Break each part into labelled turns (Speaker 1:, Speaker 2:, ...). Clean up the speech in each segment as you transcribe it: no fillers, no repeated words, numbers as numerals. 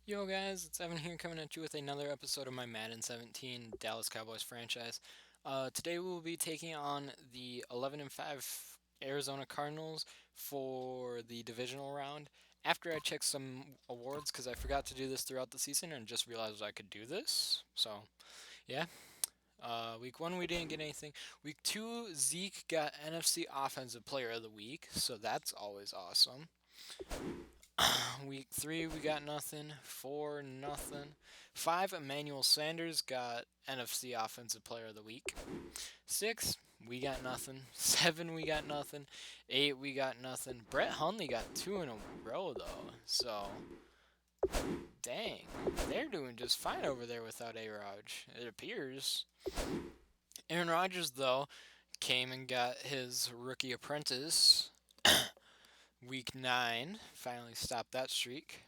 Speaker 1: Yo guys, it's Evan here coming at you with another episode of my Madden 17 Dallas Cowboys franchise. Today we will be taking on the 11 and 5 Arizona Cardinals for the divisional round. After I checked some awards, because I forgot to do this throughout the season and just realized I could do this. So, yeah. Week 1 we didn't get anything. Week 2 Zeke got NFC Offensive Player of the Week, so that's always awesome. Week 3, we got nothing. 4, nothing. 5, Emmanuel Sanders got NFC Offensive Player of the Week. 6, we got nothing. 7, we got nothing. 8, we got nothing. Brett Hundley got 2 in a row, though. So, dang. They're doing just fine over there without A-Raj, it appears. Aaron Rodgers, though, came and got his rookie apprentice. Week 9 finally stopped that streak.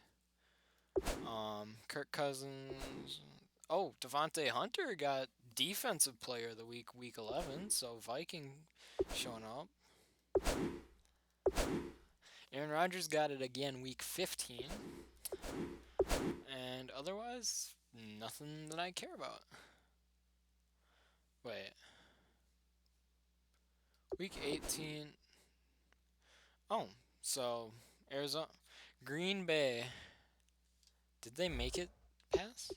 Speaker 1: Kirk Cousins. Oh, Devontae Hunter got Defensive Player of the Week, Week 11. So Viking showing up. Aaron Rodgers got it again, Week 15. And otherwise, nothing that I care about. Wait. Week 18. Oh, so Arizona, Green Bay. Did they make it past?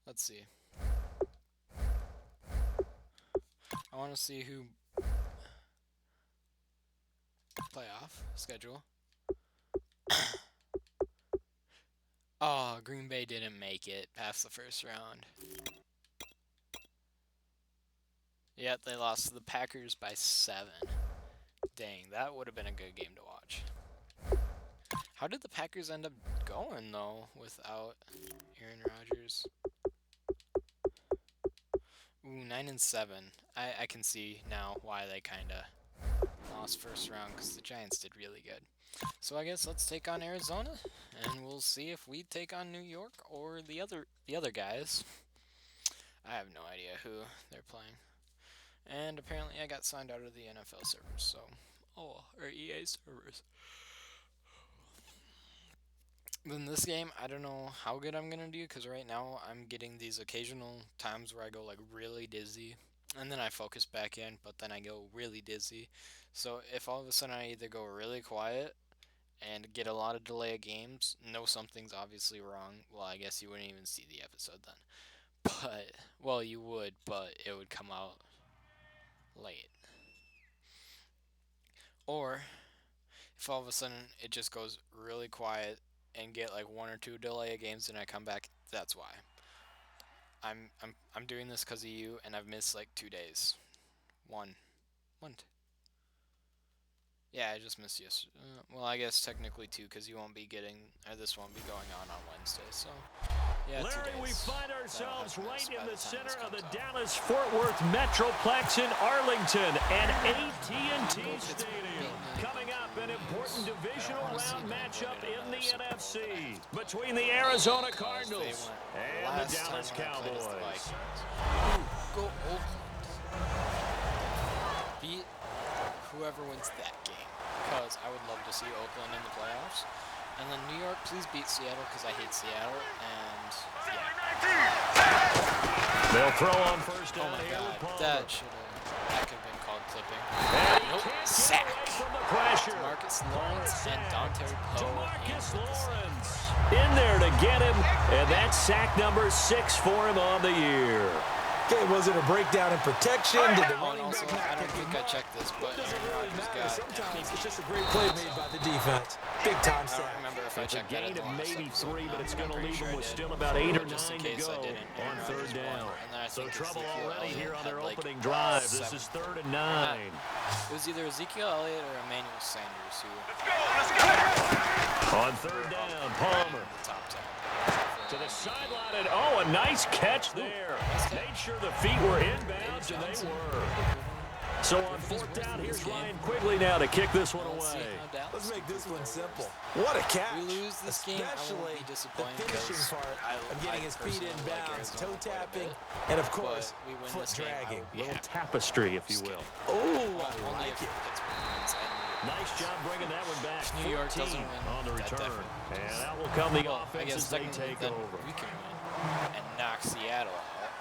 Speaker 1: Let's see. I want to see who playoff schedule. Oh, Green Bay didn't make it past the first round. Yet they lost to the Packers by 7. Dang, that would have been a good game to watch. How did the Packers end up going, though, without Aaron Rodgers? Ooh, 9 and 7. I can see now why they kind of lost first round, because the Giants did really good. So I guess let's take on Arizona, and we'll see if we take on New York or the other guys. I have no idea who they're playing. And apparently I got signed out of the NFL servers, so... Oh, or EA servers. In this game, I don't know how good I'm going to do, because right now I'm getting these occasional times where I go, like, really dizzy. And then I focus back in, but then I go really dizzy. So if all of a sudden I either go really quiet and get a lot of delay of games, know something's obviously wrong. Well, I guess you wouldn't even see the episode then. But, well, you would, but it would come out late. Or if all of a sudden it just goes really quiet and get like 1 or 2 delay of games and I come back, that's why. I'm doing this because of you, and I've missed like 2 days. One. Yeah, I just missed yesterday. Well, I guess technically 2, because you won't be getting, or this won't be going on Wednesday. So, yeah, 2
Speaker 2: Larry,
Speaker 1: days.
Speaker 2: we find ourselves right in the center of the
Speaker 1: out.
Speaker 2: Dallas-Fort Worth Metroplex in Arlington and AT&T Stadium. Coming up, an important divisional round matchup in the NFC between the Arizona Cardinals and the Dallas Cowboys.
Speaker 1: Go Oakland. Beat whoever wins that game, because I would love to see Oakland in the playoffs. And then New York, please beat Seattle, because I hate Seattle, and yeah.
Speaker 2: They'll throw on first down.
Speaker 1: Oh my god, that could have been called clipping. Nope, sack. Marcus Lawrence and Dante Poe.
Speaker 2: In there to get him, and that's sack number 6 for him on the year.
Speaker 3: Okay, was it a breakdown in protection? Did the running
Speaker 1: also,
Speaker 3: back
Speaker 1: I don't think I checked this, but Aaron Rodgers got
Speaker 3: sometimes it's just a great play made by the defense. Big time
Speaker 1: I don't
Speaker 3: sack.
Speaker 1: remember if I
Speaker 2: It's a
Speaker 1: checked that
Speaker 2: gain
Speaker 1: at the
Speaker 2: of
Speaker 1: last
Speaker 2: maybe
Speaker 1: episode.
Speaker 2: 3, but it's going to
Speaker 1: I'm pretty
Speaker 2: leave
Speaker 1: sure
Speaker 2: them
Speaker 1: I
Speaker 2: with
Speaker 1: did.
Speaker 2: still about 8 or 9
Speaker 1: Just in
Speaker 2: to
Speaker 1: case I
Speaker 2: go
Speaker 1: didn't.
Speaker 2: on
Speaker 1: Aaron
Speaker 2: third
Speaker 1: Rodgers
Speaker 2: down.
Speaker 1: won, and then I
Speaker 2: So
Speaker 1: think
Speaker 2: trouble
Speaker 1: Ezekiel
Speaker 2: already
Speaker 1: Elliott
Speaker 2: here on their
Speaker 1: had, like,
Speaker 2: opening drive. This
Speaker 1: 7.
Speaker 2: is 3rd and 9.
Speaker 1: It was either Ezekiel Elliott or Emmanuel Sanders who...
Speaker 2: On third down, Palmer.
Speaker 1: Top 10.
Speaker 2: To the sideline, and oh, a nice catch there. Made sure the feet were inbounds, and they were. So on 4th down, here's Ryan Quigley now to kick this one away.
Speaker 3: Let's make this one simple. What a catch.
Speaker 1: We lose this game, I won't
Speaker 3: Especially
Speaker 1: be
Speaker 3: the
Speaker 1: disappointed
Speaker 3: finishing part of getting his feet in bounds, toe tapping, and of course,
Speaker 1: we win
Speaker 3: foot
Speaker 1: this game,
Speaker 3: dragging.
Speaker 2: A little tapestry, if you will.
Speaker 3: Oh, I
Speaker 1: Only
Speaker 3: like
Speaker 1: if
Speaker 3: it.
Speaker 1: Pittsburgh wins.
Speaker 2: Nice job bringing that one back.
Speaker 1: New York
Speaker 2: 14
Speaker 1: doesn't win.
Speaker 2: on the
Speaker 1: That
Speaker 2: return.
Speaker 1: definitely
Speaker 2: And And out will come the
Speaker 1: I
Speaker 2: offense
Speaker 1: guess
Speaker 2: as they
Speaker 1: technically
Speaker 2: take
Speaker 1: then
Speaker 2: over.
Speaker 1: we can win and knock Seattle out.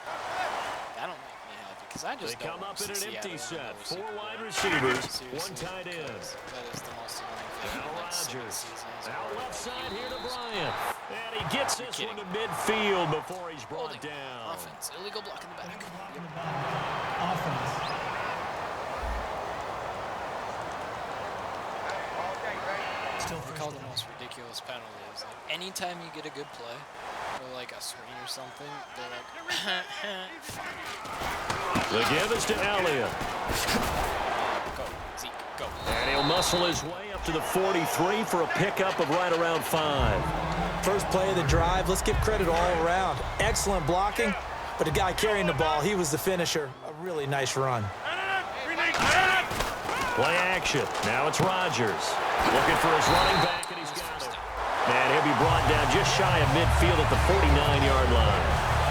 Speaker 1: That'll make me happy because I just
Speaker 2: They
Speaker 1: don't
Speaker 2: come
Speaker 1: want
Speaker 2: up
Speaker 1: to
Speaker 2: in
Speaker 1: see
Speaker 2: an empty
Speaker 1: Seattle
Speaker 2: set.
Speaker 1: in
Speaker 2: 4
Speaker 1: the
Speaker 2: wide
Speaker 1: Super Bowl.
Speaker 2: receivers,
Speaker 1: Seriously,
Speaker 2: 1 tight end.
Speaker 1: that is the most annoying thing.
Speaker 2: Now
Speaker 1: Like
Speaker 2: Rodgers.
Speaker 1: seasons
Speaker 2: Out
Speaker 1: where,
Speaker 2: left
Speaker 1: like,
Speaker 2: side
Speaker 1: you
Speaker 2: here to
Speaker 1: lose.
Speaker 2: Bryant. And he gets this
Speaker 1: kidding.
Speaker 2: one to midfield before he's brought
Speaker 1: Holding.
Speaker 2: down.
Speaker 1: Offense. Illegal block in the back.
Speaker 4: Offense. Still
Speaker 1: They call the most ridiculous penalties. Like, anytime you get a good play, or like a swing or something, they're like,
Speaker 2: The give is to Elliott.
Speaker 1: go, Zeke, go.
Speaker 2: And he'll muscle his way up to the 43 for a pickup of right around 5.
Speaker 3: First play of the drive, let's give credit all around. Excellent blocking, but the guy carrying the ball, he was the finisher. A really nice run.
Speaker 2: Play action. Now it's Rodgers. Looking for his running back, and he's got it. And he'll be brought down just shy of midfield at the 49-yard line.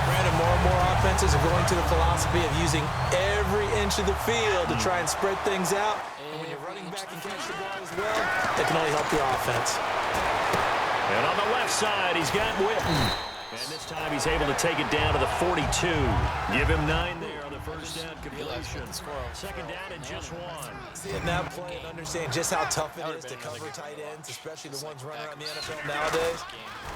Speaker 3: Brandon, more and more offenses are going to the philosophy of using every inch of the field to try and spread things out. And when you're running back and catch the ball as well, it can only help your offense.
Speaker 2: And on the left side, he's got Witten. And this time he's able to take it down to the 42. Give him 9 there on the first down completion. Second down and just 1.
Speaker 3: Seeing that play and understand just how tough it is to cover tight ends, especially the ones running around the NFL nowadays,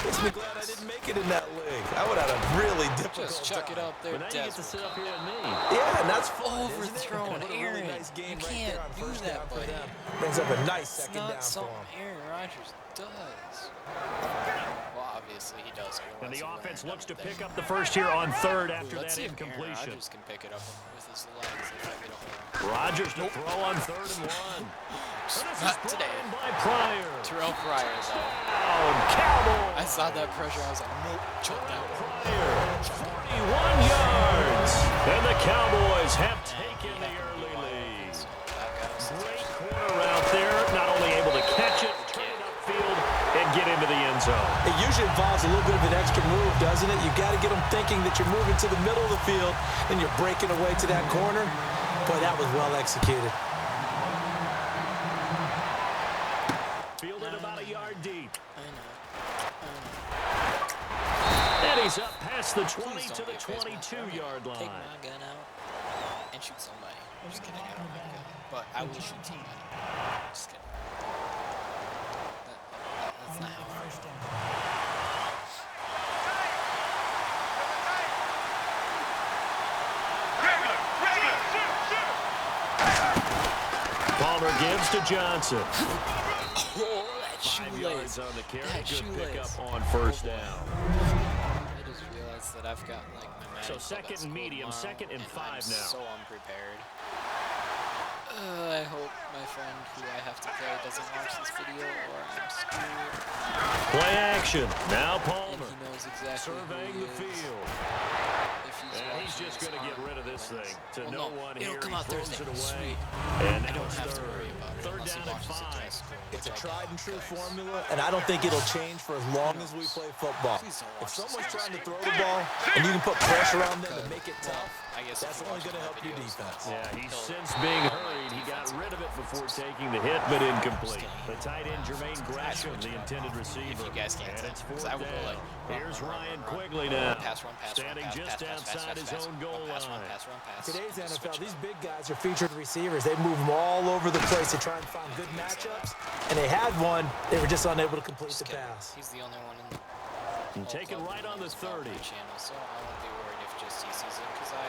Speaker 3: makes me glad I didn't make it in that league. I would have had a really difficult
Speaker 1: Just chuck it
Speaker 3: time.
Speaker 1: up there,
Speaker 2: But now you get to sit up here with me.
Speaker 3: Yeah, and that's fun, isn't it?
Speaker 1: Overthrown
Speaker 3: What a really
Speaker 1: Aaron.
Speaker 3: nice game
Speaker 1: You
Speaker 3: right
Speaker 1: can't
Speaker 3: there on
Speaker 1: do
Speaker 3: first
Speaker 1: that,
Speaker 3: down for
Speaker 1: buddy.
Speaker 3: them. Brings up a nice
Speaker 1: It's
Speaker 3: second
Speaker 1: not
Speaker 3: down for
Speaker 1: something
Speaker 3: them.
Speaker 1: Aaron Rodgers does. Well, obviously he does.
Speaker 2: And the offense looks to pick up the first here on third after
Speaker 1: Let's
Speaker 2: that
Speaker 1: see if Aaron
Speaker 2: incompletion.
Speaker 1: Rodgers can pick it up with his legs if I get a hold.
Speaker 2: Rodgers to throw on 3rd and 1.
Speaker 1: Not today.
Speaker 2: By Pryor.
Speaker 1: Terrell Pryor, though.
Speaker 2: Oh, Cowboys.
Speaker 1: I saw that pressure. I was like, nope, choke that one.
Speaker 2: Pryor, 41 yards. And the Cowboys have taken the early lead. Great corner route there. Not only able to catch it, turn it upfield, and get into the end zone.
Speaker 3: It usually involves a little bit of an extra move, doesn't it? You've got to get them thinking that you're moving to the middle of the field, and you're breaking away to that corner. Boy, that was well executed.
Speaker 2: Fielded about a yard deep.
Speaker 1: I know.
Speaker 2: And he's up past the 20
Speaker 1: Please
Speaker 2: to
Speaker 1: don't
Speaker 2: the
Speaker 1: get face mask.
Speaker 2: 22-yard
Speaker 1: Take
Speaker 2: line.
Speaker 1: my gun out and shoot somebody. I'm just kidding. I don't have a gun. But I will shoot somebody. Just kidding. That's not how it works.
Speaker 2: Palmer gives to Johnson.
Speaker 1: Oh, that
Speaker 2: 5 yards
Speaker 1: shoelace.
Speaker 2: on the carry.
Speaker 1: That
Speaker 2: Good pickup
Speaker 1: shoelace.
Speaker 2: on first down.
Speaker 1: I just realized that I've got like my Madden
Speaker 2: So
Speaker 1: club
Speaker 2: second
Speaker 1: at school
Speaker 2: and medium,
Speaker 1: tomorrow,
Speaker 2: second and 5
Speaker 1: I'm
Speaker 2: now.
Speaker 1: so unprepared. I hope my friend who I have to play doesn't watch this video or I'm screwed.
Speaker 2: Play action. Now
Speaker 1: And
Speaker 2: Palmer
Speaker 1: he knows exactly
Speaker 2: surveying
Speaker 1: who
Speaker 2: the
Speaker 1: he is.
Speaker 2: field.
Speaker 1: If he's
Speaker 2: And he's
Speaker 1: watching
Speaker 2: just
Speaker 1: this
Speaker 2: going to get
Speaker 1: on
Speaker 2: rid of this
Speaker 1: wins.
Speaker 2: thing. To
Speaker 1: Well,
Speaker 2: no
Speaker 1: no,
Speaker 2: one
Speaker 1: it'll
Speaker 2: here.
Speaker 1: come
Speaker 2: He
Speaker 1: out
Speaker 2: throws
Speaker 1: Thursday.
Speaker 2: it away.
Speaker 1: Sweet.
Speaker 2: And
Speaker 1: I
Speaker 2: now
Speaker 1: don't
Speaker 2: it's
Speaker 1: have to
Speaker 2: third.
Speaker 1: worry about it
Speaker 2: Third
Speaker 1: unless he
Speaker 2: down and
Speaker 1: watches it
Speaker 2: 5.
Speaker 1: during school.
Speaker 3: It's a
Speaker 1: which I
Speaker 3: tried
Speaker 1: doubt,
Speaker 3: and true
Speaker 1: because
Speaker 3: formula, and I don't think it'll change for as long as we play football.
Speaker 1: Please don't
Speaker 3: If
Speaker 1: watch this
Speaker 3: someone's
Speaker 1: on
Speaker 3: trying to
Speaker 1: school.
Speaker 3: throw the ball and you can put pressure on them to make it
Speaker 1: Well,
Speaker 3: tough,
Speaker 1: I guess
Speaker 3: that's
Speaker 1: if you
Speaker 3: only
Speaker 1: watch
Speaker 3: going to
Speaker 1: my
Speaker 3: help your
Speaker 1: videos,
Speaker 3: defense.
Speaker 2: Yeah, he's
Speaker 1: he'll-
Speaker 2: since being
Speaker 1: all my
Speaker 2: hurried. He got
Speaker 1: defensive
Speaker 2: rid of it before
Speaker 1: offenses.
Speaker 2: taking the hit, but incomplete. The tight end, Jermaine Gresham, the intended receiver.
Speaker 1: If you guys can't
Speaker 2: And
Speaker 1: tell,
Speaker 2: it's
Speaker 1: 'cause
Speaker 2: fourth
Speaker 1: I would go
Speaker 2: down.
Speaker 1: like,
Speaker 2: Here's
Speaker 1: run,
Speaker 2: Ryan
Speaker 1: run,
Speaker 2: Quigley
Speaker 1: run,
Speaker 2: now.
Speaker 1: pass, run, pass,
Speaker 2: Standing
Speaker 1: run, pass,
Speaker 2: just
Speaker 1: pass, pass,
Speaker 2: outside
Speaker 1: pass,
Speaker 2: his
Speaker 1: pass,
Speaker 2: own goal
Speaker 1: run, pass, run,
Speaker 2: line.
Speaker 1: pass, run, pass.
Speaker 3: Today's
Speaker 1: Just
Speaker 3: NFL,
Speaker 1: switch
Speaker 3: these
Speaker 1: it
Speaker 3: big guys are featured receivers. They move them all over the place to try and find good matchups, and they had one. They were just unable to complete the
Speaker 1: Just kidding.
Speaker 3: pass.
Speaker 1: He's the only one in the
Speaker 2: And
Speaker 1: whole
Speaker 2: take it
Speaker 1: club
Speaker 2: right
Speaker 1: that
Speaker 2: on the
Speaker 1: knows about
Speaker 2: 30.
Speaker 1: my channel, so I won't be worried if just he sees it, because I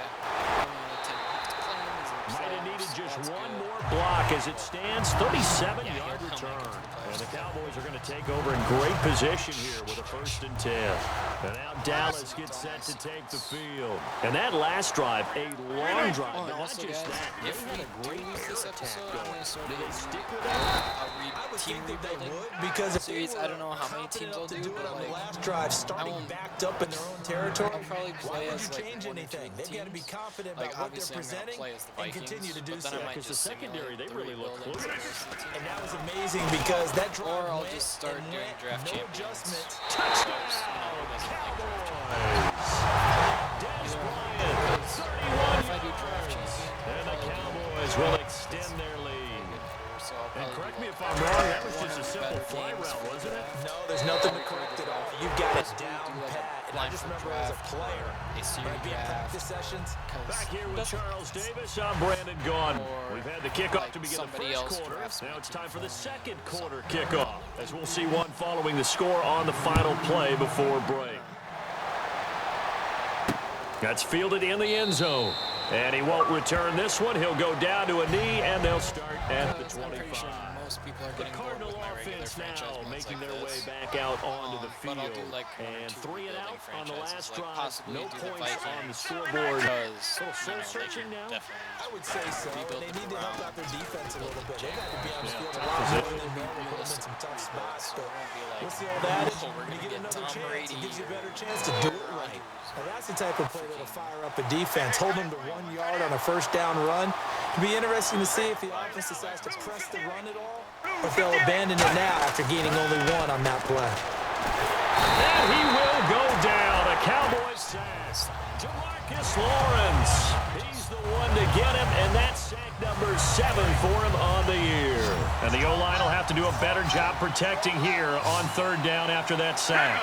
Speaker 1: don't intend to play him as a
Speaker 2: Might
Speaker 1: player,
Speaker 2: have needed
Speaker 1: so
Speaker 2: just
Speaker 1: that's
Speaker 2: one
Speaker 1: good.
Speaker 2: more block as it stands. 37-yard
Speaker 1: Yeah, he'll come
Speaker 2: return.
Speaker 1: back into the
Speaker 2: And the
Speaker 1: playoffs.
Speaker 2: Cowboys are going to take over in great position here with a 1st and 10. And now Dallas gets set to take the field. And that last drive, a long drive.
Speaker 1: Oh, and
Speaker 2: Not
Speaker 1: also,
Speaker 2: just
Speaker 1: guys,
Speaker 2: that,
Speaker 1: if
Speaker 2: they
Speaker 1: we
Speaker 2: had a
Speaker 1: do
Speaker 2: great
Speaker 1: lose
Speaker 2: air
Speaker 1: this
Speaker 2: attack
Speaker 1: episode, I'm
Speaker 2: going.
Speaker 1: going to start
Speaker 2: Do
Speaker 1: a
Speaker 2: they stick with that?
Speaker 3: I would
Speaker 1: team
Speaker 3: think that they
Speaker 1: rebuilding.
Speaker 3: would, because if
Speaker 1: Series,
Speaker 3: they
Speaker 1: I
Speaker 3: were
Speaker 1: don't know how many
Speaker 3: confident
Speaker 1: teams will
Speaker 3: enough to
Speaker 1: do,
Speaker 3: do it
Speaker 1: but
Speaker 3: on the
Speaker 1: like,
Speaker 3: last drive, starting
Speaker 1: won't-
Speaker 3: backed up in their own territory.
Speaker 1: I'll probably
Speaker 3: Why
Speaker 1: play
Speaker 3: would
Speaker 1: as
Speaker 3: you
Speaker 1: like
Speaker 3: change
Speaker 1: 1 or 2
Speaker 3: anything? They've got to be
Speaker 1: teams.
Speaker 3: confident
Speaker 1: Like,
Speaker 3: about what they're
Speaker 1: obviously, I'm gonna
Speaker 3: presenting
Speaker 1: play as the
Speaker 3: and
Speaker 1: Vikings,
Speaker 3: continue to do
Speaker 1: but then
Speaker 3: so.
Speaker 1: I might
Speaker 2: because the
Speaker 1: just
Speaker 2: secondary,
Speaker 1: simulate
Speaker 2: they
Speaker 1: the
Speaker 2: really look
Speaker 1: rebuilding for the
Speaker 2: clueless.
Speaker 1: rest of the team.
Speaker 3: And that was amazing because that drive
Speaker 1: Or I'll
Speaker 3: went
Speaker 1: just start
Speaker 3: and
Speaker 1: doing
Speaker 3: went,
Speaker 1: draft
Speaker 3: no
Speaker 1: champions.
Speaker 3: adjustments.
Speaker 2: Touchdown, Cowboys. Des Bryant, 31
Speaker 1: If I do draft
Speaker 2: yards.
Speaker 1: champions,
Speaker 2: And the Cowboys will extend their lead.
Speaker 1: so I'll
Speaker 2: And
Speaker 1: probably
Speaker 2: correct
Speaker 1: do
Speaker 2: me
Speaker 1: like
Speaker 2: if I'm wrong, that was
Speaker 1: one
Speaker 2: just a
Speaker 1: of the
Speaker 2: simple
Speaker 1: better
Speaker 2: fly
Speaker 1: games
Speaker 2: route,
Speaker 1: for
Speaker 2: wasn't it?
Speaker 3: No, there's nothing to correct it off. You've got it down pat. And I
Speaker 1: blind
Speaker 3: just
Speaker 1: for
Speaker 3: remember as a
Speaker 1: draft,
Speaker 3: player,
Speaker 1: a series
Speaker 3: right, being practice
Speaker 1: draft.
Speaker 3: sessions.
Speaker 2: Back here with Charles Davis. I'm Brandon Gaughan. We've had the kickoff to begin the first quarter. Now it's time for the second quarter kickoff, as we'll see one following the score on the final play before break. That's fielded in the end zone. And he won't return this one. He'll go down to a knee, and they'll start at the 25.
Speaker 1: Sure most people are getting bored with my regular franchise modes
Speaker 2: making
Speaker 1: like
Speaker 2: their way
Speaker 1: this.
Speaker 2: back out onto the field.
Speaker 1: But I'll do like
Speaker 2: and 3 and out on the last drive.
Speaker 1: Possibly
Speaker 2: No
Speaker 1: do the
Speaker 2: points
Speaker 1: Vikings
Speaker 2: on the scoreboard.
Speaker 1: because
Speaker 2: Soul searching now.
Speaker 3: I would say so.
Speaker 1: Rebuild
Speaker 3: They
Speaker 1: the
Speaker 3: need to help
Speaker 1: ground.
Speaker 3: out their defense a little bit. They've had to be on the field a
Speaker 2: tough
Speaker 3: lot more
Speaker 2: position.
Speaker 3: than normal, put them in some tough spots. But what's the
Speaker 1: like,
Speaker 3: old adage?
Speaker 1: oh, we're
Speaker 3: When you
Speaker 1: gonna
Speaker 3: get
Speaker 1: get
Speaker 3: another
Speaker 1: Tom
Speaker 3: chance,
Speaker 1: Brady
Speaker 3: it gives you a better
Speaker 1: or
Speaker 3: chance to do it right. Now, that's the type of play that'll fire up a defense. Hold them to 1 yard on a first down run. It'll be interesting to see if the offense decides to press the run at all, or if they'll abandon it now after gaining only 1 on that play.
Speaker 2: And he will go down. A Cowboys sack. Demarcus Lawrence. He's the one to get him, and that's sack number 7 for him on the year. And the O-line will have to do a better job protecting here on third down after that sack.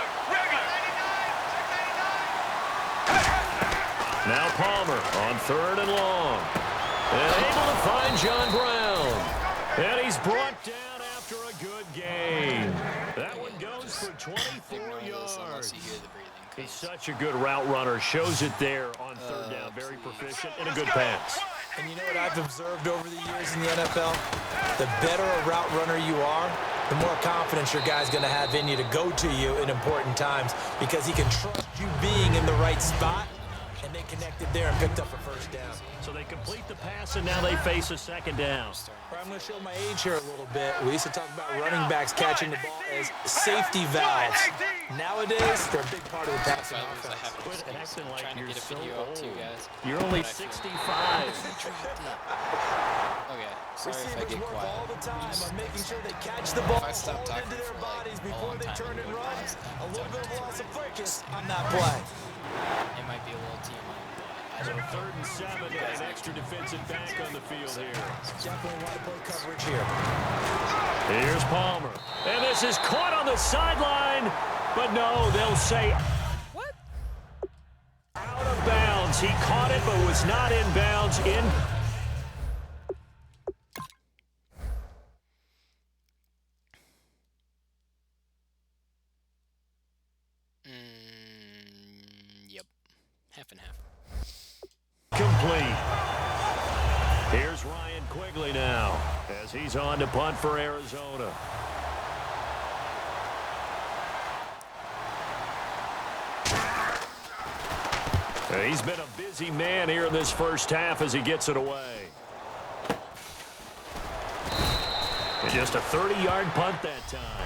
Speaker 2: Now Palmer on third and long. And able to find John Brown. And he's brought down after a good game. That one goes for 24 yards. He's such a good route runner. Shows it there on third down. Very proficient and a good pass.
Speaker 3: And you know what I've observed over the years in the NFL? The better a route runner you are, the more confidence your guy's going to have in you to go to you in important times because he can trust you being in the right spot. And they connected there and picked up a first down.
Speaker 2: So they complete the pass, and now they face a second down.
Speaker 3: I'm going to show my age here a little bit. We used to talk about running backs catching the ball as safety valves. Nowadays, they're a big part of the passing offense.
Speaker 2: Quit acting like
Speaker 1: trying to
Speaker 2: you're
Speaker 1: get a
Speaker 2: so
Speaker 1: video up to you
Speaker 2: old.
Speaker 1: guys.
Speaker 2: You're only 65.
Speaker 1: Okay, sorry if I
Speaker 3: Receivers
Speaker 1: get
Speaker 3: work
Speaker 1: quiet.
Speaker 3: all the time on making sure they catch the ball,
Speaker 1: If I stop
Speaker 3: hold
Speaker 1: talking
Speaker 3: into their
Speaker 1: for, like,
Speaker 3: bodies
Speaker 1: a
Speaker 3: before
Speaker 1: long
Speaker 3: they
Speaker 1: time,
Speaker 3: turn
Speaker 1: it
Speaker 3: and
Speaker 1: would
Speaker 3: run.
Speaker 1: be
Speaker 3: A little bit of loss of focus on that play.
Speaker 1: It might be a little TMI, but I
Speaker 2: So
Speaker 1: don't
Speaker 2: third and 7, and an extra defensive back on the field here.
Speaker 3: Definitely want to play coverage here.
Speaker 2: Here's Palmer. And this is caught on the sideline. But no, they'll say
Speaker 1: What?
Speaker 2: out of bounds. He caught it but was not in bounds.
Speaker 1: Yep. Half and half.
Speaker 2: Complete. Here's Ryan Quigley now as he's on to punt for Arizona. He's been a busy man here in this first half as he gets it away. And just a 30-yard punt that time.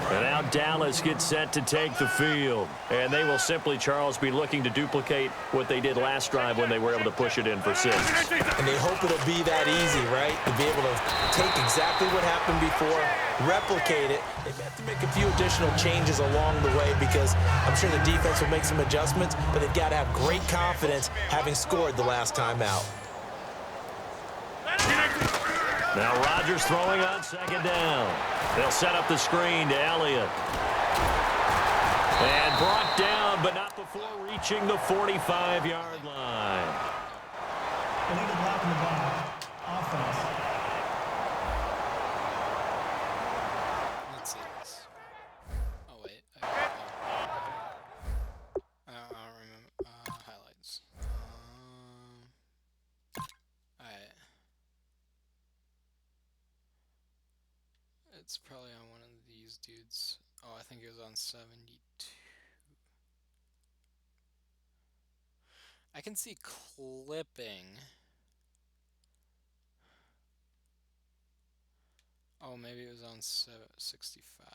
Speaker 2: And now Dallas gets set to take the field. And they will simply, Charles, be looking to duplicate what they did last drive when they were able to push it in for 6.
Speaker 3: And they hope it'll be that easy, right? To be able to take exactly what happened before, replicate it. They have to make a few additional changes along the way because I'm sure the defense will make some adjustments, but they've got to have great confidence having scored the last time out.
Speaker 2: Now Rodgers throwing on second down. They'll set up the screen to Elliott. And brought down, but not before reaching the 45-yard line.
Speaker 4: Illegal block in the back. Offense.
Speaker 1: Let's see this. Oh, wait. I don't remember. Highlights. Alright. It's probably on one of these dudes. Oh, I think it was on 72. I can see clipping. Oh, maybe it was on 65.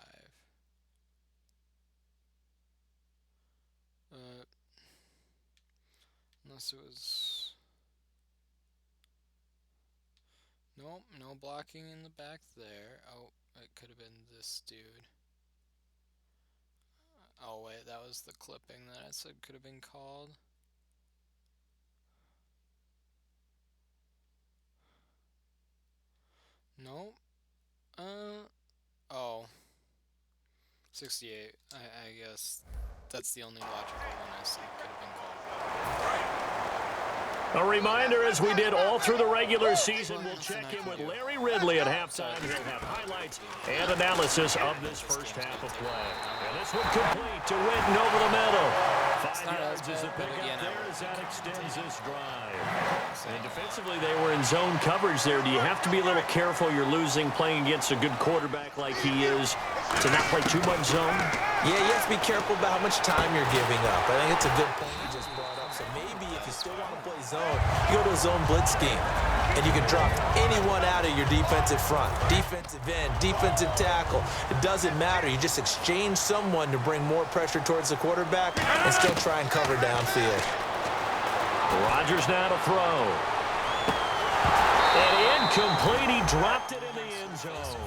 Speaker 1: Unless it was... Nope, no blocking in the back there. Oh, it could have been this dude. Oh wait, that was the clipping that I said could have been called. Nope. Uh, oh, 68. I guess that's the only logical one I see could have been called.
Speaker 2: A reminder, as we did all through the regular season, we'll check in with Larry Ridley at halftime. He'll have highlights and analysis of this first half of play. And this one complete to Witten over the middle. 5 yards is the pickup there as that extends this drive. And defensively, they were in zone coverage there. Do you have to be a little careful? You're losing playing against a good quarterback like he is to not play too much zone?
Speaker 3: Yeah, you have to be careful about how much time you're giving up. I think it's a good point you just brought up. So maybe if you still want to play zone, you go to a zone blitz scheme, and you can drop anyone out of your defensive front, defensive end, defensive tackle. It doesn't matter. You just exchange someone to bring more pressure towards the quarterback and still try and cover downfield.
Speaker 2: Rodgers now to throw. And incomplete. He dropped it in the end zone.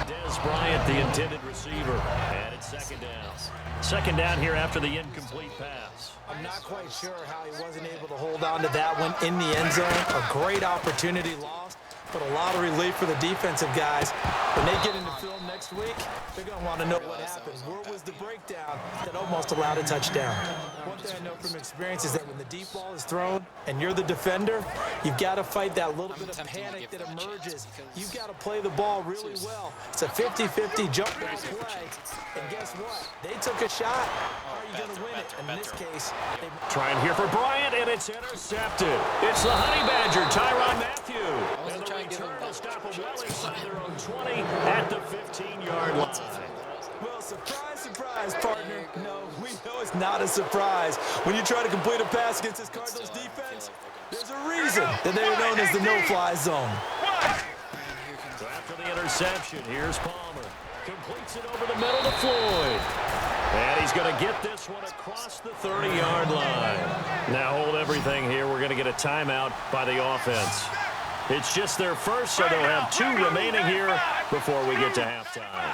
Speaker 2: Dez Bryant, the intended receiver. And it's second down. Second down here after the incomplete pass.
Speaker 3: I'm not quite sure how he wasn't able to hold on to that one in the end zone. A great opportunity lost, but a lot of relief for the defensive guys. When they get into film next week, they're going to want to know what happened. Where was the breakdown that almost allowed a touchdown? One thing I know from experience is that when the deep ball is thrown and you're the defender, you've got to fight that little bit of panic that emerges. You've got to play the ball really well. It's a 50-50 jump ball play. And guess what? They took a shot. How are you going to win it? And in this case,
Speaker 2: trying here for Bryant, and it's intercepted. It's the Honey Badger, Tyrann Mathieu. And the return will stop them well inside their own 20 at the 15-yard line.
Speaker 3: Well, surprise, surprise, partner. No, we know it's not a surprise. When you try to complete a pass against this Cardinals defense, there's a reason that they're known as the no-fly zone.
Speaker 2: So after the interception, here's Palmer. Completes it over the middle to Floyd. And he's going to get this one across the 30-yard line. Now hold everything here. We're going to get a timeout by the offense. It's just their first, so they'll have 2 remaining here before we get to halftime.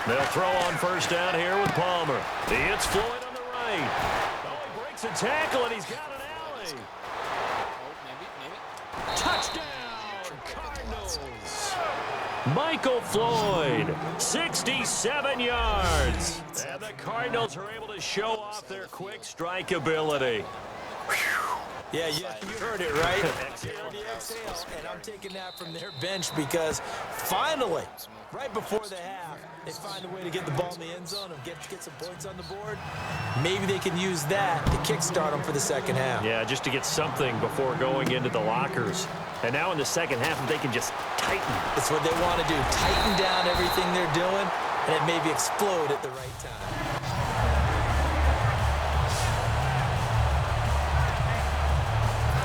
Speaker 2: They'll throw on first down here with Palmer. It's Floyd on the right. Oh, he breaks a tackle, and he's got an alley. Touchdown, Cardinals. Michael Floyd, 67 yards. And the Cardinals are able to show off their quick strike ability.
Speaker 3: Yeah, you heard it, right? The exhale, and I'm taking that from their bench because finally, right before the half, they find a way to get the ball in the end zone and get some points on the board. Maybe they can use that to kickstart them for the second half.
Speaker 2: Yeah, just to get something before going into the lockers. And now in the second half, if they can just tighten.
Speaker 3: That's what they want to do, tighten down everything they're doing, and then maybe explode at the right time.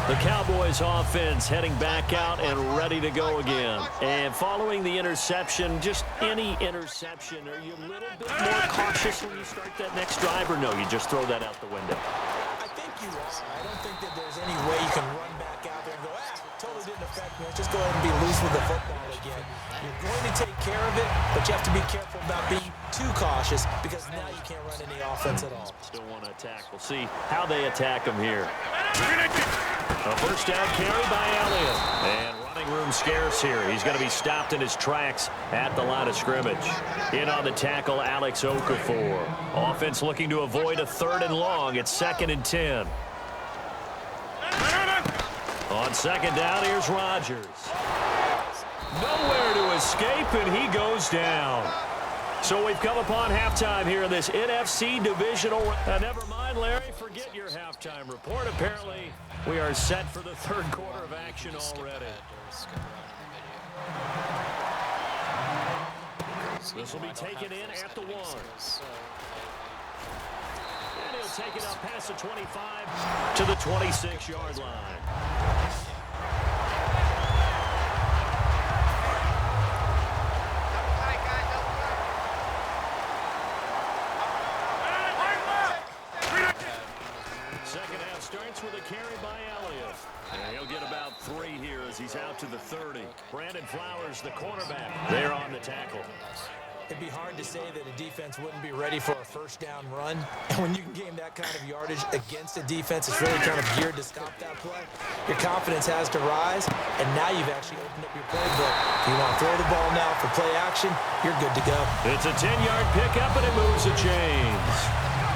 Speaker 2: The Cowboys offense heading back out and ready to go again. And following the interception, just any interception, are you a little bit more cautious when you start that next drive, or no, you just throw that out the window?
Speaker 3: I think you are. I don't think that there's any way you can run back out there and go, totally didn't affect me. Let's just go ahead and be loose with the football again. You're going to take care of it, but you have to be careful about being too cautious because now you can't run any offense at all.
Speaker 2: Still want to attack. We'll see how they attack them here. A first down carry by Elliott. And running room scarce here. He's going to be stopped in his tracks at the line of scrimmage. In on the tackle, Alex Okafor. Offense looking to avoid a 3rd and long. It's 2nd and 10. On second down, here's Rodgers. Nowhere to escape, and he goes down. So we've come upon halftime here in this NFC Divisional. Never mind, Larry, forget your halftime report. Apparently, we are set for the 3rd quarter of action already. This will be taken in at the 1. And he'll take it up past the 25 to the 26-yard line. Second half starts with a carry by Elliott. And he'll get about 3 here as he's out to the 30. Brandon Flowers, the cornerback, there on the tackle.
Speaker 3: It'd be hard to say that a defense wouldn't be ready for a first down run. And when you can gain that kind of yardage against a defense, it's really kind of geared to stop that play. Your confidence has to rise, and now you've actually opened up your playbook. If you want to throw the ball now for play action, you're good to go.
Speaker 2: It's a 10-yard pickup, and it moves the chains.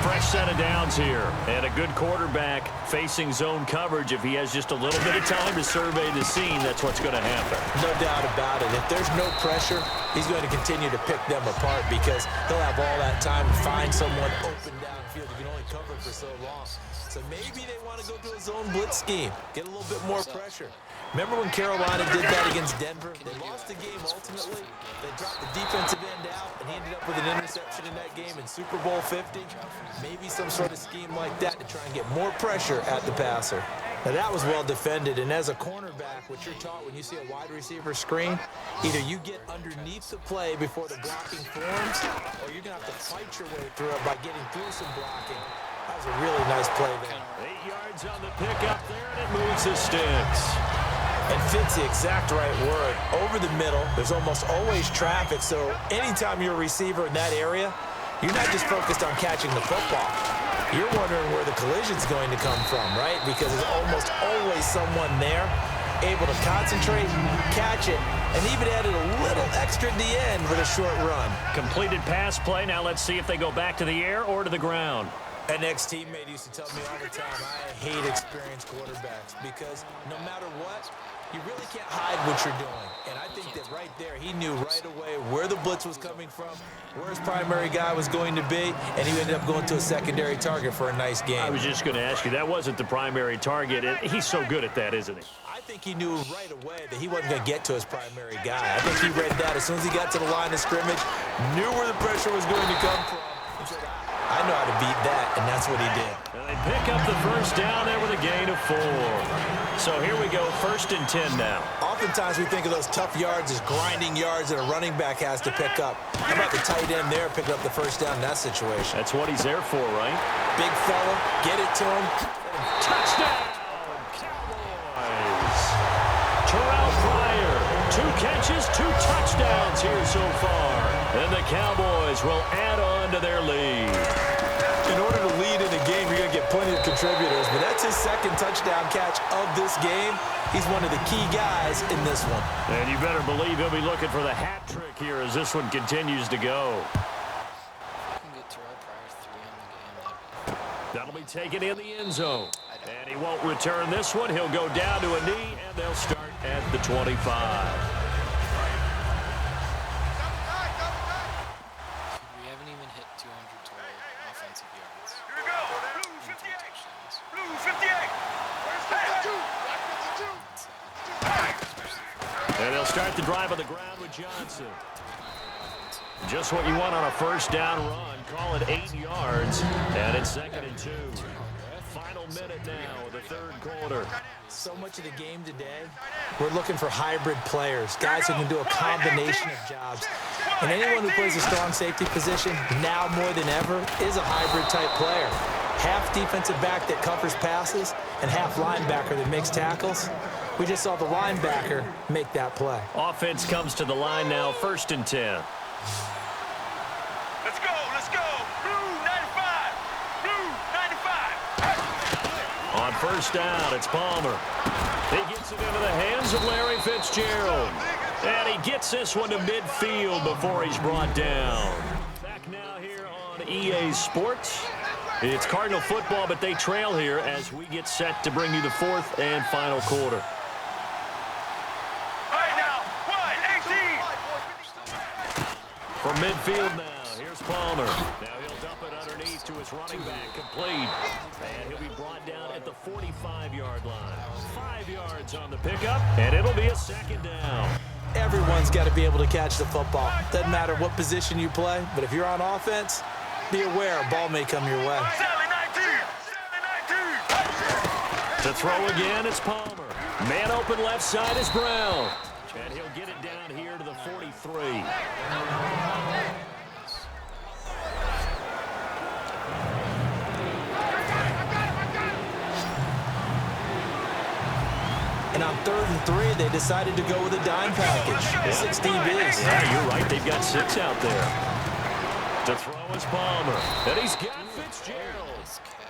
Speaker 2: Fresh set of downs here, and a good quarterback facing zone coverage. If he has just a little bit of time to survey the scene, that's what's going to happen.
Speaker 3: No doubt about it. If there's no pressure, he's going to continue to pick them apart because he'll have all that time to find someone open downfield. You can only cover for so long. So maybe they want to go to a zone blitz scheme, get a little bit more pressure. Remember when Carolina did that against Denver? They lost the game ultimately. They dropped the defensive end out, and he ended up with an interception in that game in Super Bowl 50. Maybe some sort of scheme like that to try and get more pressure at the passer. Now, that was well defended, and as a cornerback, what you're taught when you see a wide receiver screen, either you get underneath the play before the blocking forms, or you're going to have to fight your way through it by getting through some blocking. That was a really nice play there.
Speaker 2: 8 yards on the pickup there, and it moves the sticks.
Speaker 3: And fits the exact right word. Over the middle, there's almost always traffic, so anytime you're a receiver in that area, you're not just focused on catching the football. You're wondering where the collision's going to come from, right? Because there's almost always someone there able to concentrate, catch it, and even added a little extra at the end for the short run.
Speaker 2: Completed pass play. Now let's see if they go back to the air or to the ground.
Speaker 3: An ex-teammate used to tell me all the time, I hate experienced quarterbacks because no matter what, you really can't hide what you're doing. And I think that right there, he knew right away where the blitz was coming from, where his primary guy was going to be, and he ended up going to a secondary target for a nice game.
Speaker 2: I was just going to ask you, that wasn't the primary target. He's so good at that, isn't he?
Speaker 3: I think he knew right away that he wasn't going to get to his primary guy. I think he read that as soon as he got to the line of scrimmage, knew where the pressure was going to come from. He said, I know how to beat that, and that's what he did.
Speaker 2: And they pick up the first down there with a gain of 4. So here we go, 1st and 10 now.
Speaker 3: Oftentimes we think of those tough yards as grinding yards that a running back has to pick up. How about the tight end there picking up the first down in that situation?
Speaker 2: That's what he's there for, right?
Speaker 3: Big fella, get it to him.
Speaker 2: Touchdown, Cowboys. Terrell Pryor, 2 catches, 2 touchdowns here so far. And the Cowboys will add on to their lead.
Speaker 3: In order to lead in a game, you're going to get plenty of contributors, but that's his 2nd touchdown catch of this game. He's one of the key guys in this one.
Speaker 2: And you better believe he'll be looking for the hat trick here as this one continues to go. That'll be taken in the end zone. And he won't return this one. He'll go down to a knee, and they'll start at the 25. And they'll start the drive on the ground with Johnson. Just what you want on a first down run. Call it 8 yards. And it's 2nd and 2. Final minute now of the 3rd quarter.
Speaker 3: So much of the game today, we're looking for hybrid players, guys who can do a combination of jobs. And anyone who plays a strong safety position, now more than ever, is a hybrid type player. Half defensive back that covers passes and half linebacker that makes tackles. We just saw the linebacker make that play.
Speaker 2: Offense comes to the line now, 1st and 10.
Speaker 5: Let's go, let's go. Blue 95, blue 95.
Speaker 2: On first down, it's Palmer. He gets it into the hands of Larry Fitzgerald. And he gets this one to midfield before he's brought down. Back now here on EA Sports. It's Cardinal football, but they trail here as we get set to bring you the 4th and final quarter. From midfield now, here's Palmer. Now he'll dump it underneath to his running back, complete. And he'll be brought down at the 45-yard line. 5 yards on the pickup, and it'll be a 2nd down.
Speaker 3: Everyone's got to be able to catch the football. Doesn't matter what position you play, but if you're on offense, be aware a ball may come your way.
Speaker 2: To throw again, it's Palmer. Man open left side is Brown. And he'll get it down here to the 43.
Speaker 3: And And on 3rd and 3, they decided to go with a dime package. 6 DBs.
Speaker 2: Yeah, you're right. They've got 6 out there. To throw is Palmer. And he's got Fitzgerald.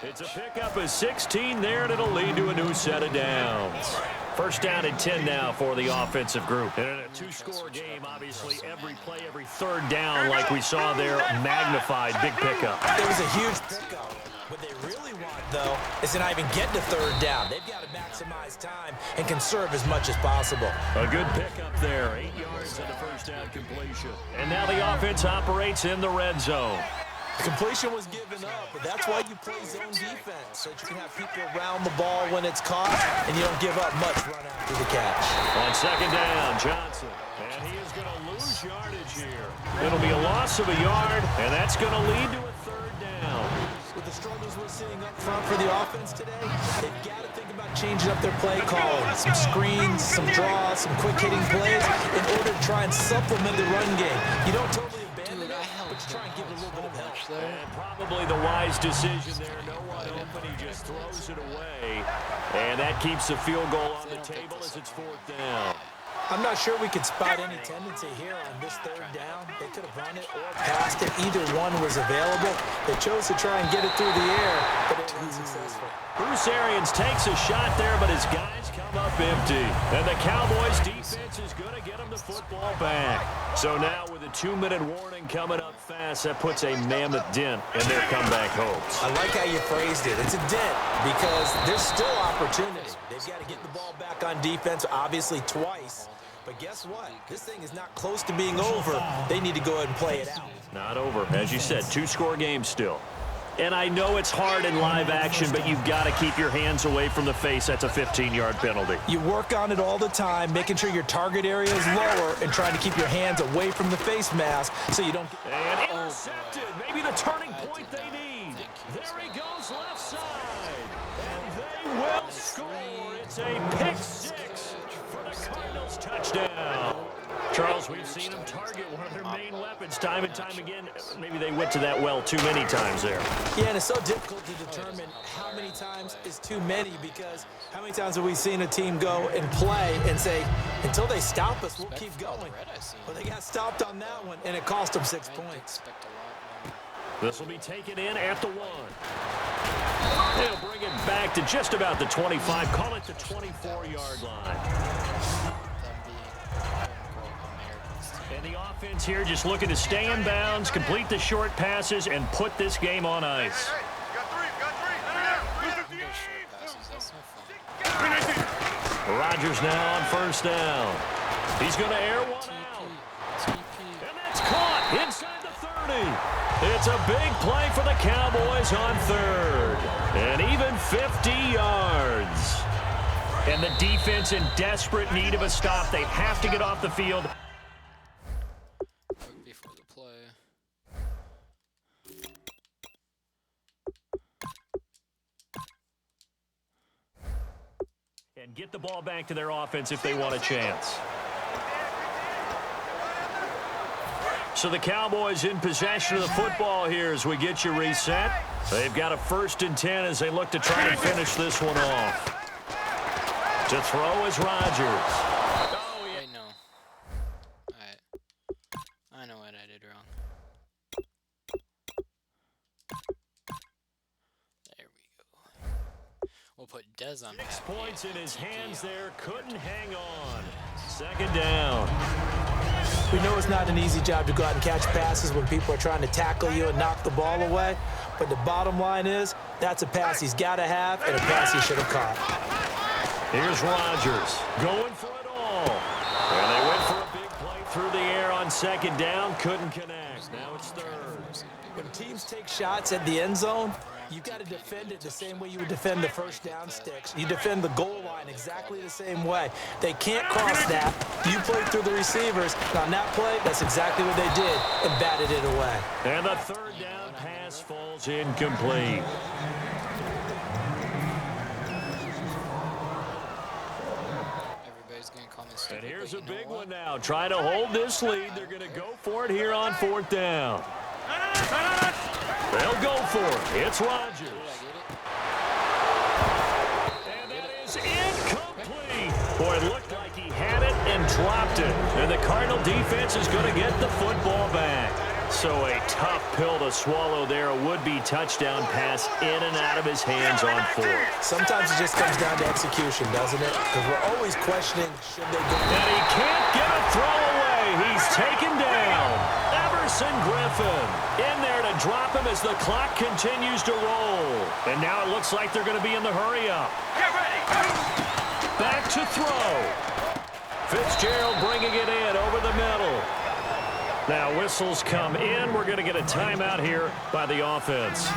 Speaker 2: It's a pickup of 16 there, and it'll lead to a new set of downs. First down and 10 now for the offensive group. And in a 2-score game, obviously, every play, every third down, like we saw there, magnified. Big pickup.
Speaker 3: It was a huge pickup. What they really want, though, is to not even get to 3rd down. They've got to maximize time and conserve as much as possible.
Speaker 2: A good pickup there. 8 yards on the first down completion. And now the offense operates in the red zone.
Speaker 3: The completion was given up, but that's why you play zone defense, so that you can have people around the ball when it's caught, and you don't give up much run after the catch.
Speaker 2: On 2nd down, Johnson. And he is going to lose yardage here. It'll be a loss of a yard, and that's going to lead to a 3rd down.
Speaker 3: With the struggles we're seeing up front for the offense today, they've got to think about changing up their play calling. Some screens, some draws, some quick-hitting plays in order to try and supplement the run game. You don't totally abandon it, but you try and give it a little bit of help.
Speaker 2: And probably the wise decision there. No one open. He just throws it away. And that keeps the field goal on the table as it's 4th down.
Speaker 3: I'm not sure we could spot any tendency here on this 3rd down. They could have run it or passed it. Either one was available. They chose to try and get it through the air, but it wasn't successful.
Speaker 2: Bruce Arians takes a shot there, but his guys come up empty. And the Cowboys defense is going to get him the football back. So now with a 2-minute warning coming up fast, that puts a mammoth dent in their comeback hopes.
Speaker 3: I like how you phrased it. It's a dent because there's still opportunity. They've got to get the ball back on defense, obviously twice. But guess what? This thing is not close to being over. They need to go ahead and play it out.
Speaker 2: Not over. As you said, 2-score game still. And I know it's hard in live action, but you've got to keep your hands away from the face. That's a 15-yard penalty.
Speaker 3: You work on it all the time, making sure your target area is lower and trying to keep your hands away from the face mask so you don't get...
Speaker 2: And intercepted. Maybe the turning point they need. There he goes left side. And they will score. It's a pick 6 for the Cardinals touchdown. Charles, we've seen them target one of their main weapons time and time again. Maybe they went to that well too many times there.
Speaker 3: Yeah, and it's so difficult to determine how many times is too many because how many times have we seen a team go and play and say, until they stop us, we'll keep going. Well, they got stopped on that one, and it cost them 6 points.
Speaker 2: This will be taken in at the 1. They'll bring it back to just about the 25. Call it the 24-yard line. And the offense here just looking to stay in bounds, complete the short passes, and put this game on ice. Rodgers now on 1st down. He's going to air one out. And that's caught inside the 30. It's a big play for the Cowboys on 3rd. And even 50 yards. And the defense in desperate need of a stop. They have to get off the field.
Speaker 1: Before the play.
Speaker 2: And get the ball back to their offense if they want a chance. So the Cowboys in possession of the football here as we get you reset. They've got a 1st and 10 as they look to try and finish this one off. To throw is Rodgers.
Speaker 1: Oh, wait, no. Alright. I know what I did wrong. There we go. We'll put Dez on
Speaker 2: 6 points in his hands there. Couldn't hang on. 2nd down.
Speaker 3: We know it's not an easy job to go out and catch passes when people are trying to tackle you and knock the ball away. But the bottom line is, that's a pass he's got to have and a pass he should have caught.
Speaker 2: Here's Rodgers going for it all. And they went for a big play through the air on 2nd down. Couldn't connect. Now it's 3rd.
Speaker 3: When teams take shots at the end zone, you've got to defend it the same way you would defend the 1st down sticks. You defend the goal line exactly the same way. They can't cross that. You play through the receivers. And on that play, that's exactly what they did and batted it away.
Speaker 2: And the 3rd down pass falls incomplete. And here's a big one now. Trying to hold this lead. They're going to go for it here on 4th down. They'll go for it. It's Rodgers. And that is incomplete. Boy, it looked like he had it and dropped it. And the Cardinal defense is going to get the football back. So a tough pill to swallow there. A would-be touchdown pass in and out of his hands on fourth.
Speaker 3: Sometimes it just comes down to execution, doesn't it? Because we're always questioning, should they go?
Speaker 2: And he can't get a throw away. He's taken down. Everson Griffin in there to drop him as the clock continues to roll. And now it looks like they're going to be in the hurry-up.
Speaker 5: Get ready.
Speaker 2: Back to throw. Fitzgerald bringing it in over the middle. Now whistles come in. We're going to get a timeout here by the offense.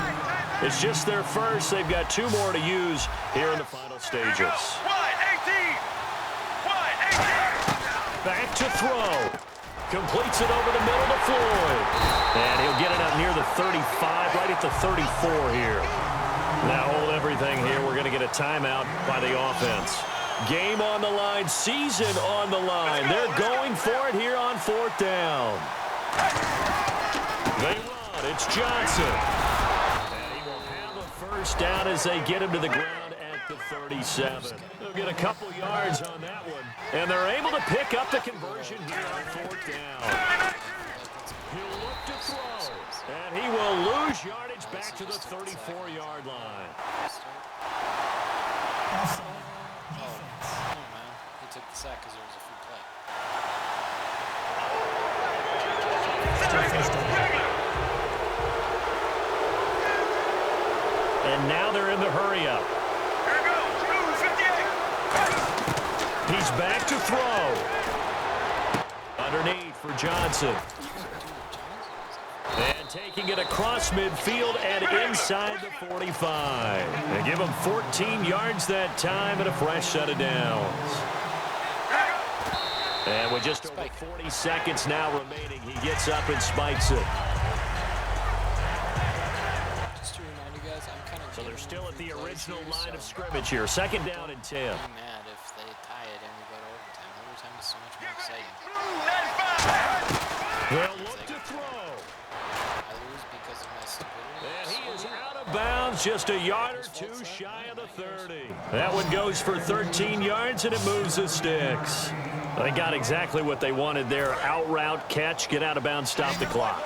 Speaker 2: It's just their first. They've got 2 more to use here in the final stages.
Speaker 5: Wide 18. Wide 18.
Speaker 2: Back to throw. Completes it over the middle to Floyd. And he'll get it up near the 35, right at the 34 here. Now hold everything here. We're going to get a timeout by the offense. Game on the line, season on the line. They're going for it here on 4th down. They run. It's Johnson. And he will have a first down as they get him to the ground at the 37. They'll get a couple yards on that one. And they're able to pick up the conversion here on 4th down. He'll look to throw. And he will lose yardage back to the 34-yard line.
Speaker 1: Took the sack because there was a free play.
Speaker 2: And now they're in the hurry-up.
Speaker 5: Here it goes. 58.
Speaker 2: He's back to throw. Underneath for Johnson. And taking it across midfield and inside the 45. They give him 14 yards that time and a fresh set of downs. And with just over 40 seconds now remaining, he gets up and spikes it.
Speaker 1: Just to remind you guys, I'm kind of.
Speaker 2: So they're still at the original line of scrimmage here. 2nd down and 10.
Speaker 1: I'm mad if they tie it and we go to overtime. Overtime is so much more exciting.
Speaker 5: 95.
Speaker 2: They'll look to throw.
Speaker 1: I lose because of my stupidity.
Speaker 2: And he is out of bounds, just a yard or 2 shy of the 30. That one goes for 13 yards, and it moves the sticks. They got exactly what they wanted there. Out route, catch, get out of bounds, stop the clock.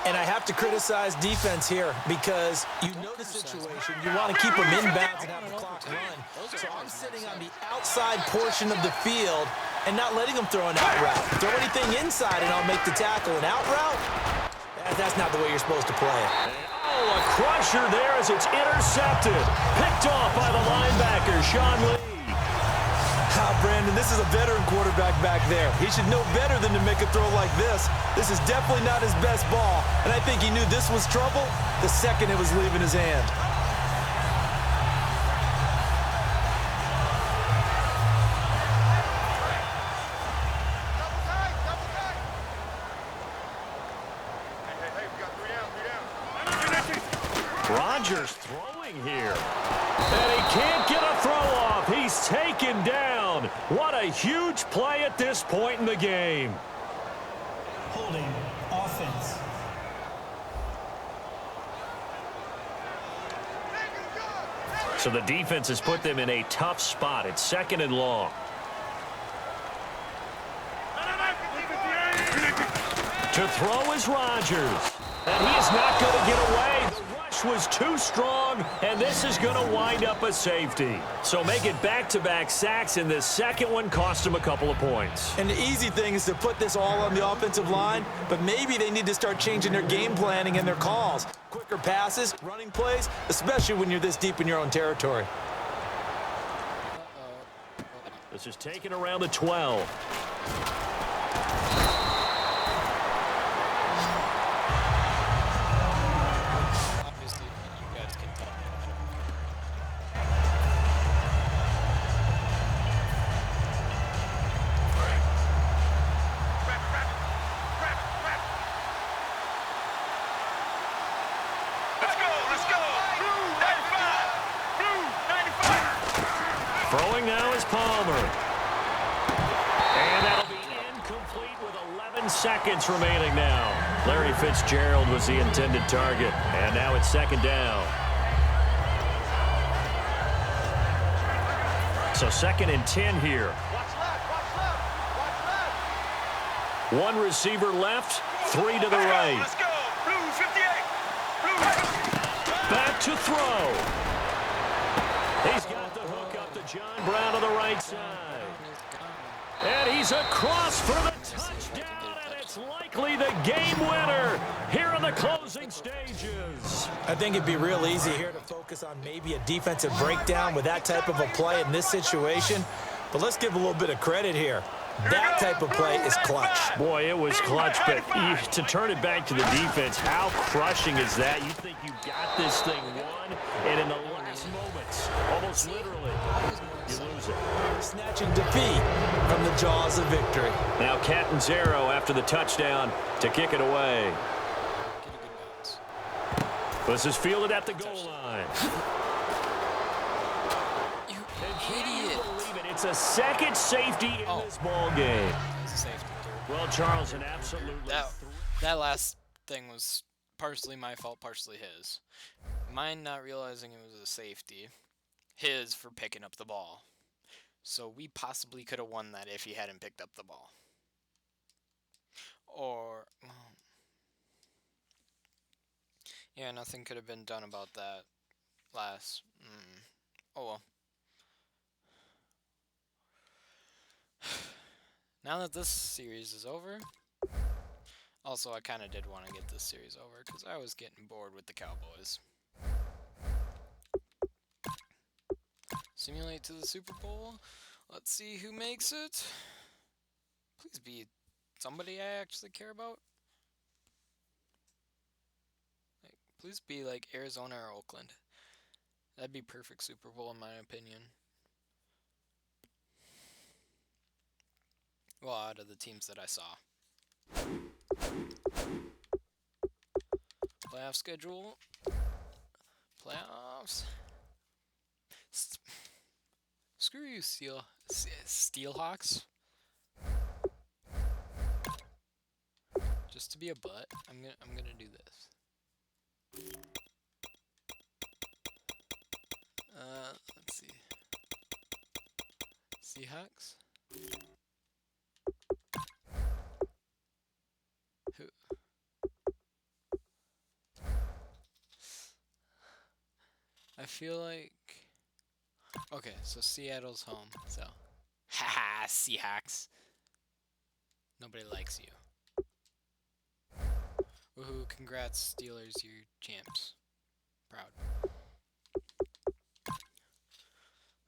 Speaker 3: And I have to criticize defense here because you know the situation. You want to keep them inbounds and have the clock run. So I'm sitting on the outside portion of the field and not letting them throw an out route. Throw anything inside and I'll make the tackle. An out route? That's not the way you're supposed to play it.
Speaker 2: Oh, a crusher there as it's intercepted. Picked off by the linebacker, Sean Lee.
Speaker 3: Brandon, this is a veteran quarterback back there. He should know better than to make a throw like this. This is definitely not his best ball, and I think he knew this was trouble the second it was leaving his hand.
Speaker 2: Rodgers throwing here. And he can't get a throw off. He's taken down. What a huge play at this point in the game.
Speaker 4: Holding offense.
Speaker 2: So the defense has put them in a tough spot. It's 2nd and long. To throw is Rodgers. And he is not going to get away. The rush was too strong, and this is going to wind up a safety. So make it back-to-back sacks, and this second one cost him a couple of points.
Speaker 3: And the easy thing is to put this all on the offensive line, but maybe they need to start changing their game planning and their calls. Quicker passes, running plays, especially when you're this deep in your own territory.
Speaker 2: This is taken around the 12.
Speaker 1: Obviously, you guys can tell.
Speaker 5: Let's go. 95. 95.
Speaker 2: Throwing now is Palmer. And that'll be incomplete with 11 seconds remaining now. Larry Fitzgerald was the intended target. And now it's 2nd down. So 2nd and 10 here.
Speaker 5: Watch left, watch left, watch left.
Speaker 2: One receiver left, 3 to the right.
Speaker 5: Let's go. Blue 58. Blue right.
Speaker 2: Back to throw. He's got the hook up to John Brown to the right side. And he's across for the touchdown, and it's likely the game winner here in the closing stages.
Speaker 3: I think it'd be real easy here to focus on maybe a defensive breakdown with that type of a play in this situation. But let's give a little bit of credit here. That type of play is clutch.
Speaker 2: Boy, it was clutch, but to turn it back to the defense, how crushing is that? You think you got this thing won, and in the last moments, almost literally, you lose it.
Speaker 3: Snatching defeat from the jaws of victory.
Speaker 2: Now Catanzaro after the touchdown to kick it away. This is fielded at the goal line.
Speaker 1: You idiot.
Speaker 2: It's a second safety in this ball game.
Speaker 1: It's a safety, dude.
Speaker 2: Well, Charles, an absolutely...
Speaker 1: That last thing was partially my fault, partially his. Mine not realizing it was a safety. His for picking up the ball. So we possibly could have won that if he hadn't picked up the ball. Or... yeah, nothing could have been done about that last... Oh well. Now that this series is over... Also, I kind of did want to get this series over because I was getting bored with the Cowboys. Simulate to the Super Bowl. Let's see who makes it. Please be somebody I actually care about. Like, please be like Arizona or Oakland. That'd be perfect Super Bowl in my opinion. Well, out of the teams that I saw. Playoff schedule. Playoffs. Screw you, Steelhawks. Just to be a butt, I'm gonna do this. Let's see. Seahawks. Who? I feel like... Okay, so Seattle's home, so... Haha, Seahawks. Nobody likes you. Woohoo, congrats, Steelers, you're champs. Proud.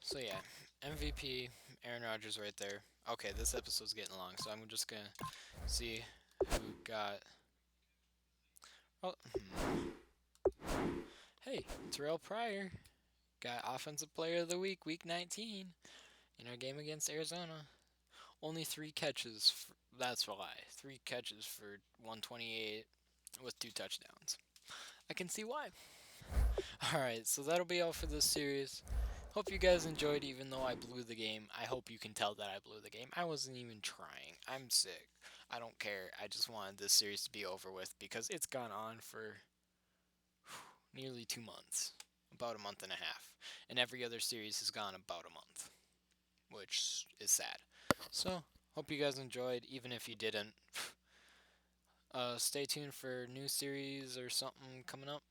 Speaker 1: So yeah, MVP, Aaron Rodgers right there. Okay, this episode's getting long, so I'm just gonna see who got... Oh, Hey, Terrell Pryor got Offensive Player of the Week, Week 19, in our game against Arizona. Only 3 catches. That's a lie. 3 catches for 128 with 2 touchdowns. I can see why. Alright, so that'll be all for this series. Hope you guys enjoyed, even though I blew the game. I hope you can tell that I blew the game. I wasn't even trying. I'm sick. I don't care. I just wanted this series to be over with because it's gone on for nearly 2 months. About a month and a half. And every other series has gone about a month. Which is sad. So, hope you guys enjoyed, even if you didn't. Stay tuned for new series or something coming up.